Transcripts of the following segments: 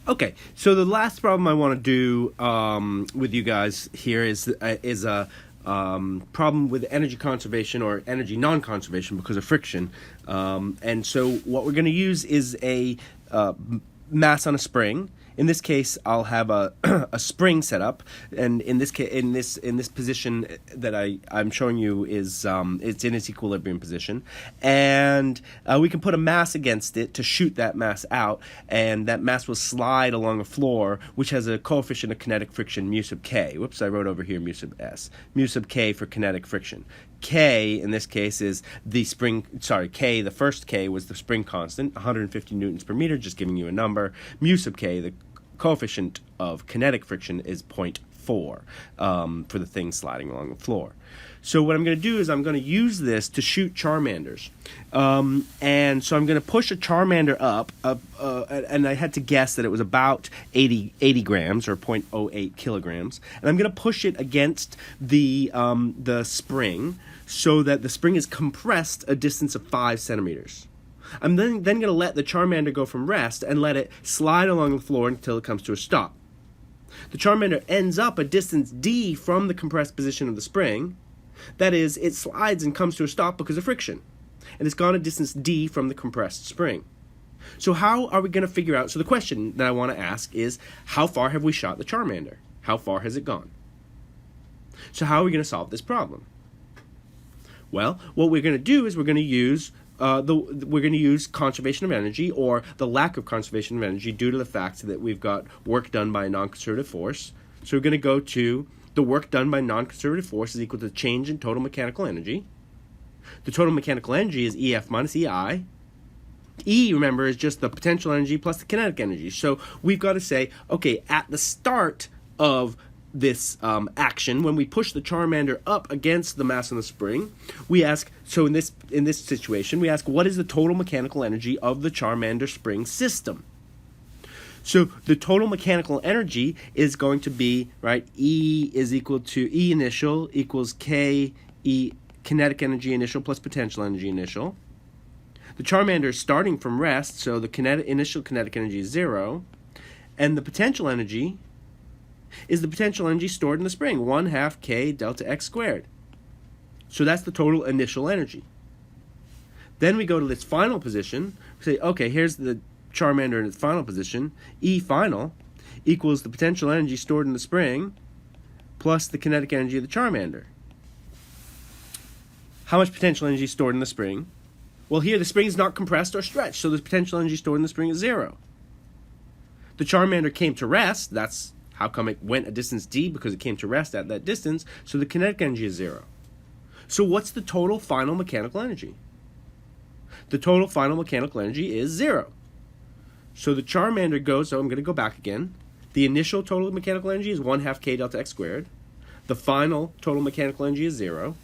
Okay, so the last problem I want to do with you guys here is a problem with energy conservation or energy non-conservation because of friction. And so what we're going to use is a mass on a spring. In this case, I'll have a a spring set up, and in this case, in this position that I'm showing you is it's in its equilibrium position, and we can put a mass against it to shoot that mass out, and that mass will slide along a floor which has a coefficient of kinetic friction mu sub k. Whoops, I wrote over here mu sub s. Mu sub k for kinetic friction. K in this case is the spring, sorry, K, the first K was the spring constant, 150 newtons per meter, just giving you a number. Mu sub K, the coefficient of kinetic friction, is 0.4 for the thing sliding along the floor. So what I'm going to do is I'm going to use this to shoot Charmanders. And so I'm going to push a Charmander up, and I had to guess that it was about 80 grams or 0.08 kilograms. And I'm going to push it against the spring so that the spring is compressed a distance of 5 centimeters. I'm then going to let the Charmander go from rest and let it slide along the floor until it comes to a stop. The Charmander ends up a distance d from the compressed position of the spring. That is, it slides and comes to a stop because of friction. And it's gone a distance d from the compressed spring. So how are we going to figure out? So the question that I want to ask is, how far have we shot the Charmander? How far has it gone? So how are we going to solve this problem? Well, what we're going to do is we're going to use conservation of energy, or the lack of conservation of energy, due to the fact that we've got work done by a non-conservative force. So we're going to go to the work done by non-conservative force is equal to change in total mechanical energy. The total mechanical energy is EF minus EI. E, remember, is just the potential energy plus the kinetic energy. So we've got to say, okay, at the start of this action, when we push the Charmander up against the mass on the spring, we ask, so in this situation, we ask, what is the total mechanical energy of the Charmander spring system? So the total mechanical energy is going to be, right, E is equal to E initial equals K E kinetic energy initial plus potential energy initial. The Charmander is starting from rest, so the initial kinetic energy is 0. And the potential energy is the potential energy stored in the spring, 1/2 K delta X squared. So that's the total initial energy. Then we go to this final position. We say, okay, here's the Charmander in its final position. E final equals the potential energy stored in the spring plus the kinetic energy of the Charmander. How much potential energy is stored in the spring? Well, here the spring is not compressed or stretched, so the potential energy stored in the spring is 0. The Charmander came to rest. That's how come it went a distance d, because it came to rest at that distance, so the kinetic energy is 0. So what's the total final mechanical energy? The total final mechanical energy is 0. So the Charmander goes, so I'm going to go back again. The initial total mechanical energy is 1/2 K delta X squared. The final total mechanical energy is 0.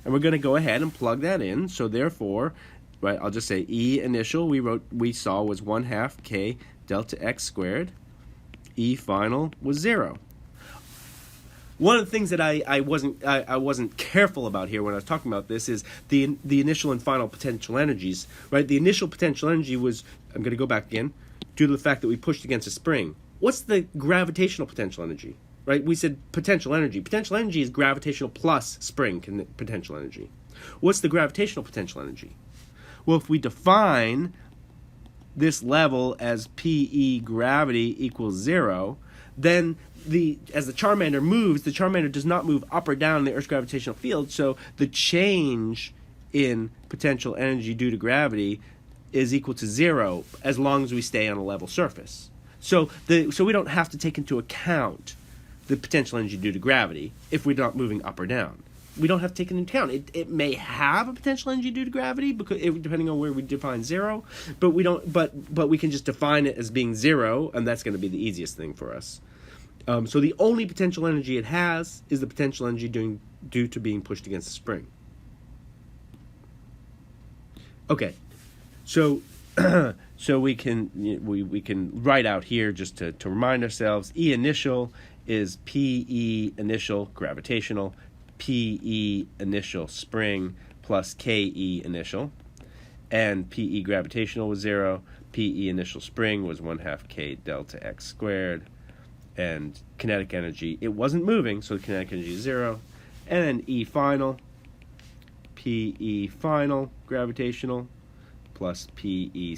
And we're going to go ahead and plug that in. So therefore, right, I'll just say E initial we saw was 1/2 K delta X squared. E final was 0. One of the things that I wasn't careful about here when I was talking about this is the initial and final potential energies. Right, the initial potential energy was, I'm going to go back again, due to the fact that we pushed against a spring. What's the gravitational potential energy? Right, we said potential energy. Potential energy is gravitational plus spring potential energy. What's the gravitational potential energy? Well, if we define this level as PE gravity equals 0, then as the Charmander moves, the Charmander does not move up or down in the Earth's gravitational field, so the change in potential energy due to gravity is equal to 0 as long as we stay on a level surface. So we don't have to take into account the potential energy due to gravity if we're not moving up or down. We don't have to take it into account. It may have a potential energy due to gravity, because depending on where we define 0, but we don't. But we can just define it as being 0, and that's going to be the easiest thing for us. So the only potential energy it has is the potential energy due to being pushed against the spring. Okay, so so we can write out here just to remind ourselves. E initial is PE initial gravitational, PE initial spring plus KE initial, and PE gravitational was 0, PE initial spring was 1/2 K delta X squared. And kinetic energy, it wasn't moving, so the kinetic energy is 0. And then E final, PE final gravitational plus PE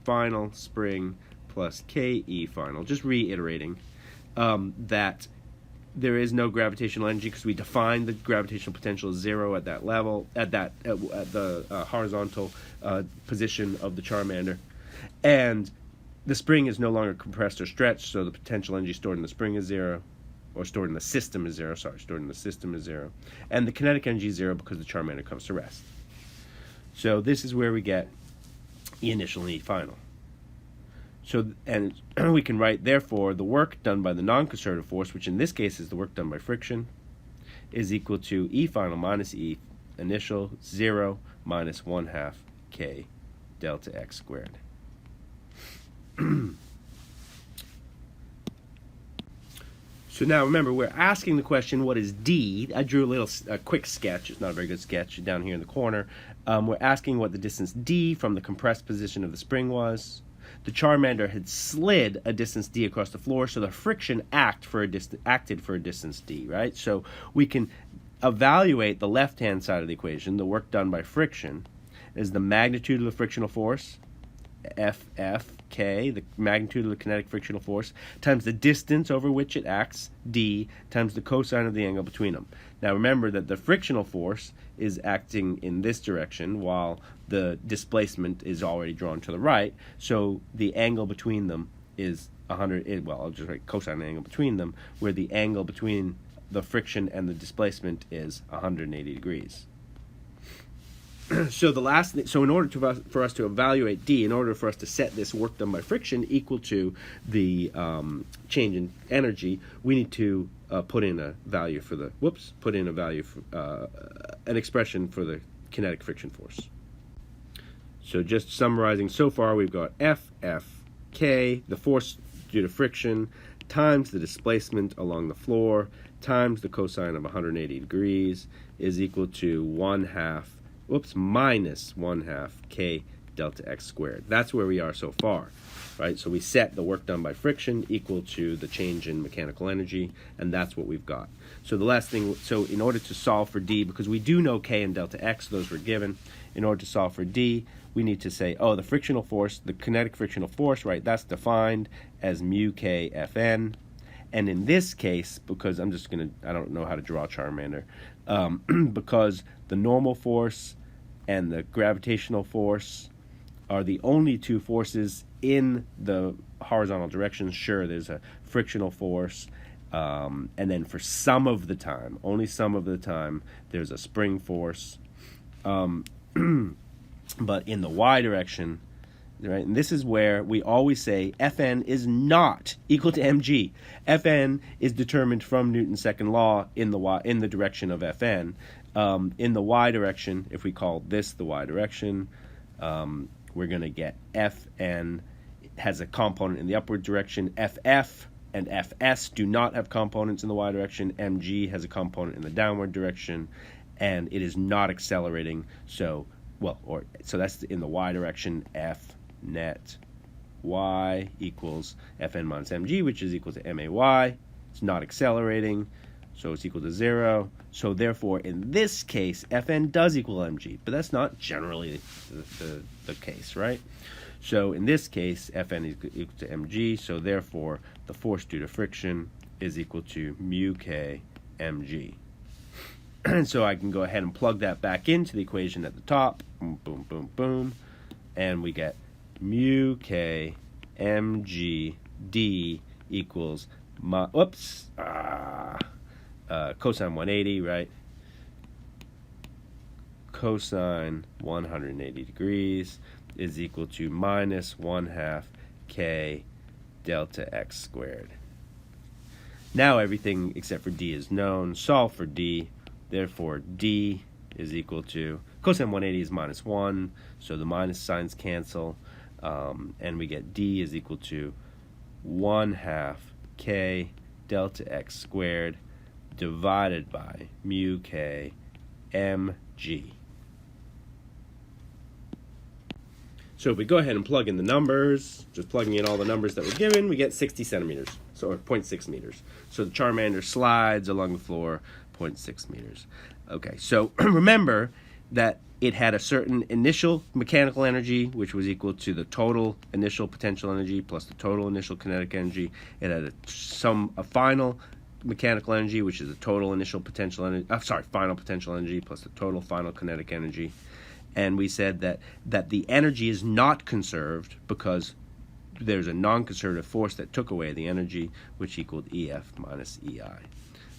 final spring plus KE final. Just reiterating that there is no gravitational energy because we defined the gravitational potential as 0 at that level, at the horizontal position of the Charmander. And the spring is no longer compressed or stretched, so the potential energy stored in the spring is 0, or stored in the system is 0, stored in the system is 0. And the kinetic energy is 0 because the Charmander comes to rest. So this is where we get E initial and E final. So, and we can write, therefore, the work done by the non-conservative force, which in this case is the work done by friction, is equal to E final minus E initial, 0 minus 1/2 K delta X squared. So now remember, we're asking the question, what is D? I drew a quick sketch. It's not a very good sketch down here in the corner. We're asking what the distance D from the compressed position of the spring was. The Charmander had slid a distance D across the floor, so the friction acted for a distance D, right? So we can evaluate the left-hand side of the equation, the work done by friction, is the magnitude of the frictional force, FFK, the magnitude of the kinetic frictional force, times the distance over which it acts, D, times the cosine of the angle between them. Now remember that the frictional force is acting in this direction while the displacement is already drawn to the right, so the angle between them is 100, well, I'll just write cosine angle between them, where the angle between the friction and the displacement is 180 degrees. So the last thing, so in order for us to evaluate D, in order for us to set this work done by friction equal to the change in energy, we need to put in a value for the an expression for the kinetic friction force. So just summarizing so far, we've got FFK, the force due to friction, times the displacement along the floor, times the cosine of 180 degrees is equal to minus 1/2 K delta X squared. That's where we are so far, right? So we set the work done by friction equal to the change in mechanical energy, and that's what we've got. So the last thing, so in order to solve for D, because we do know K and delta X, those were given, in order to solve for D, we need to say, oh, the frictional force, the kinetic frictional force, right, that's defined as mu K Fn. And in this case, because I don't know how to draw Charmander, because the normal force and the gravitational force are the only two forces in the horizontal direction. Sure, there's a frictional force, and then for some of the time, only some of the time, there's a spring force. But in the y direction, right, and this is where we always say Fn is not equal to mg. Fn is determined from Newton's second law in the direction of Fn. In the y direction, if we call this the y direction, we're going to get Fn has a component in the upward direction. Ff and Fs do not have components in the y direction. Mg has a component in the downward direction, and it is not accelerating. So that's in the y direction. F net y equals Fn minus mg, which is equal to may. It's not accelerating, so it's equal to 0. So therefore, in this case, Fn does equal mg, but that's not generally the case, right? So in this case, Fn is equal to mg, so therefore, the force due to friction is equal to mu k mg. And so I can go ahead and plug that back into the equation at the top. Boom, boom, boom, boom. And we get mu k mg d equals cosine 180, right? Cosine 180 degrees is equal to minus 1/2 K delta X squared. Now everything except for D is known. Solve for D. Therefore, D is equal to, cosine 180 is minus 1, so the minus signs cancel, and we get D is equal to 1/2 K delta X squared divided by mu K mg. So if we go ahead and plug in the numbers, just plugging in all the numbers that were given, we get 60 centimeters, so 0.6 meters. So the Charmander slides along the floor 0.6 meters. Okay, so remember that it had a certain initial mechanical energy, which was equal to the total initial potential energy plus the total initial kinetic energy. It had a final mechanical energy, which is the total initial potential energy. Final potential energy plus the total final kinetic energy. And we said that the energy is not conserved because there's a non-conservative force that took away the energy, which equaled EF minus EI.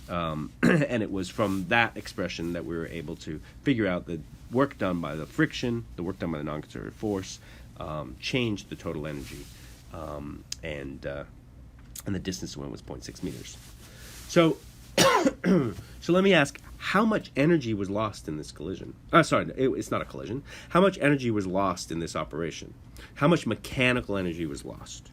And it was from that expression that we were able to figure out the work done by the friction, the work done by the non-conservative force, changed the total energy, and the distance it went was 0.6 meters. So, so let me ask, how much energy was lost in this collision? It's not a collision. How much energy was lost in this operation? How much mechanical energy was lost?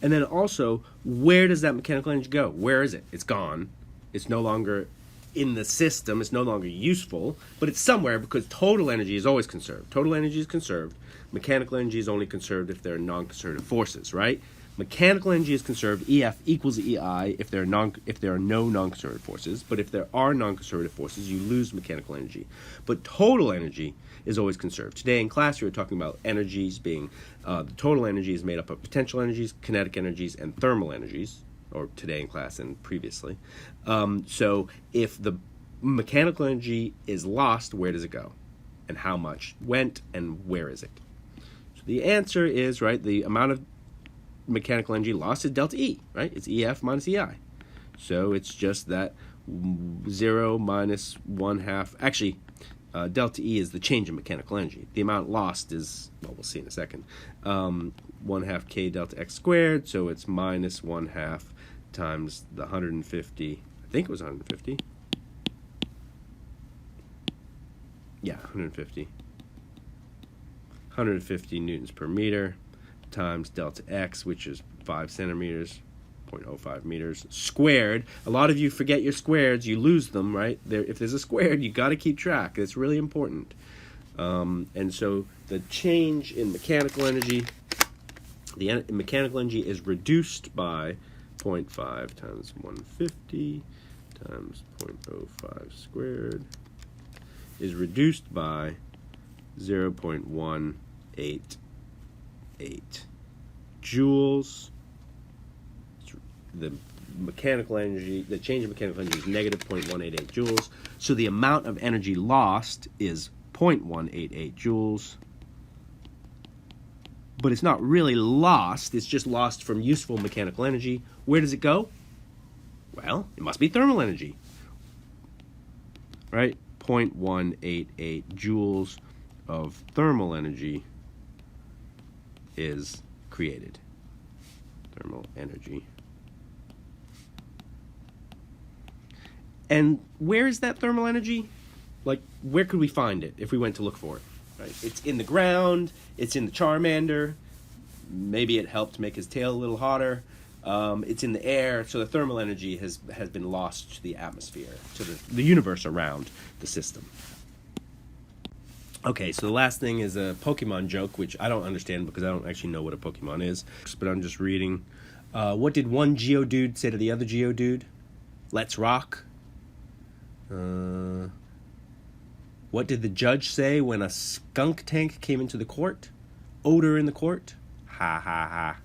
And then also, where does that mechanical energy go? Where is it? It's gone. It's no longer in the system. It's no longer useful. But it's somewhere because total energy is always conserved. Total energy is conserved. Mechanical energy is only conserved if there are non-conservative forces, right? Mechanical energy is conserved. EF equals EI if there are no non-conservative forces. But if there are non-conservative forces, you lose mechanical energy. But total energy is always conserved. Today in class, we were talking about energies being, the total energy is made up of potential energies, kinetic energies, and thermal energies, or today in class and previously. So if the mechanical energy is lost, where does it go? And how much went, and where is it? So the answer is, right, the amount of mechanical energy lost is delta E, right? It's EF minus EI. So it's just that 0 minus 1/2, actually, delta E is the change in mechanical energy. The amount lost is, well, we'll see in a second, 1/2 k delta x squared, so it's minus 1/2 times the 150, I think it was 150. Yeah, 150. 150 newtons per meter times delta x, which is 5 centimeters, 0.05 meters, squared. A lot of you forget your squareds. You lose them, right? If there's a squared, you got to keep track. It's really important. And so the change in mechanical energy, mechanical energy is reduced by 0.5 times 150 times 0.05 squared, is reduced by 0.188 joules. The mechanical energy, the change in mechanical energy is negative 0.188 joules. So the amount of energy lost is 0.188 joules. But it's not really lost. It's just lost from useful mechanical energy. Where does it go? Well, it must be thermal energy. Right? 0.188 joules of thermal energy is created. Thermal energy. And where is that thermal energy? Like, where could we find it if we went to look for it? Right? It's in the ground. It's in the Charmander. Maybe it helped make his tail a little hotter. It's in the air. So the thermal energy has been lost to the atmosphere, to the universe around the system. Okay, so the last thing is a Pokemon joke, which I don't understand because I don't actually know what a Pokemon is. But I'm just reading. What did one Geodude say to the other Geodude? Let's rock. What did the judge say when a skunk tank came into the court? Odor in the court? Ha ha ha.